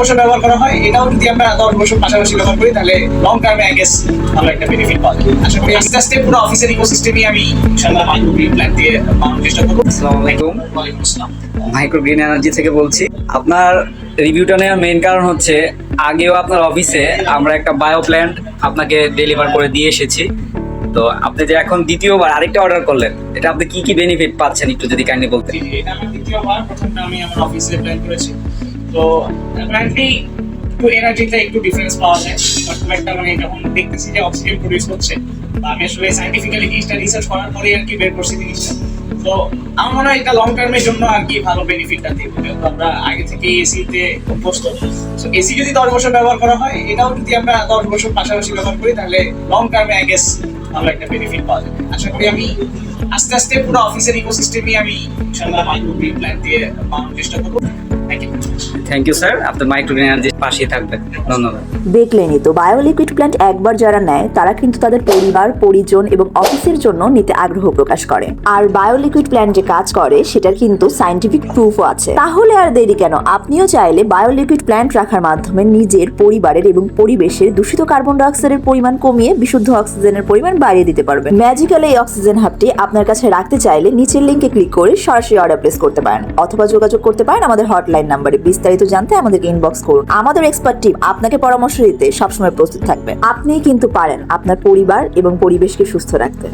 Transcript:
বছর ব্যবহার করা হয়, এটাও যদি আমরা 10 বছর পাশাপাশি ব্যবহার করি তাহলে লং টার্মে আই গেস ভালো একটা বেনিফিট পাওয়া যাবে। আশা করি আস্তে আস্তে পুরো অফিসের ইকোসিস্টেমই আমি ইনশাআল্লাহ মাইক্রো গ্রিন প্ল্যান্ট দিয়ে বানানোর চেষ্টা করবো। আসসালামু আলাইকুম, ওয়ালাইকুম আসসালাম। মাইক্রো গ্রিন এনার্জি থেকে বলছি। আপনার রিভিউটা নেওয়ার মেইন কারণ হচ্ছে আগেও আপনার অফিসে আমরা একটা বায়ো প্ল্যান্ট আপনাকে ডেলিভার করে দিয়ে এসেছি। তো আপনি যে এখন দ্বিতীয়বার আরেকটা অর্ডার করলেন, এটা আপনি কি কি বেনিফিট পাচ্ছেন একটু যদি কাইন্ডলি বলতেন। এটা আমার দ্বিতীয়বার, প্রথমটা আমি আমার অফিসে প্ল্যান করেছি। তো অ্যাপারেন্টলি একটু এনার্জিতে একটু ডিফারেন্স পাওয়া যায়, বাট খুব একটা মানে যখন দেখতেছি যে অক্সিজেন প্রডিউস হচ্ছে, বা আমি আসলে সাইন্টিফিক্যালি জিনিসটা রিসার্চ করার পরে আর কি বের করছি জিনিসটা। তো আমার মনে হয় এটা লং টার্মের জন্য আর কি ভালো বেনিফিটটা দেবে, যেহেতু আমরা আগে থেকে এসিতে অভ্যস্ত। তো এসি যদি 10 বছর ব্যবহার করা হয়, এটাও যদি আমরা 10 বছর পাশাপাশি ব্যবহার করি তাহলে লং টার্মে আই গেস ভালো একটা বেনিফিট পাওয়া যাবে। আশা করি আমি আস্তে আস্তে পুরো অফিসের ইকোসিস্টেমই আমি ইনশাআল্লাহ মাইক্রো গ্রিন প্ল্যান্ট দিয়ে বানানোর চেষ্টা করবো। থ্যাংক ইউ স্যার, আপনার মাইক্রো গ্রিন এনার্জির পাশেই থাকবেন। ধন্যবাদ। দেখলেনই তো, বায়ো লিকুইড প্ল্যান্ট একবার যারা নেয় তারা কিন্তু তাদের পরিবার, পরিজন এবং অফিসের জন্য নিতে আগ্রহ প্রকাশ করে। আর বায়ো লিকুইড প্ল্যান্ট যে কাজ করে সেটার কিন্তু সাইন্টিফিক প্রুফও আছে। তাহলে আর দেরি কেন, আপনিও চাইলে বায়ো লিকুইড প্ল্যান্ট রাখার মাধ্যমে নিজের পরিবারের এবং পরিবেশের দূষিত কার্বন ডাইঅক্সাইডের পরিমাণ কমিয়ে বিশুদ্ধ অক্সিজেনের পরিমাণ বাড়িয়ে দিতে পারবেন। ম্যাজিক্যাল এই অক্সিজেন হাবটি আপনার কাছে রাখতে চাইলে নিচের লিঙ্কে ক্লিক করে সরাসরি অর্ডার প্লেস করতে পারেন, অথবা যোগাযোগ করতে পারেন আমাদের হটলাইন নাম্বারে। বিস্তারিত জানতে আমাদেরকে ইনবক্স করুন। আমাদের এক্সপার্ট টিম আপনাকে পরামর্শ দিতে সবসময় প্রস্তুত থাকবে। আপনিই কিন্তু পারেন আপনার পরিবার এবং পরিবেশকে সুস্থ রাখতে।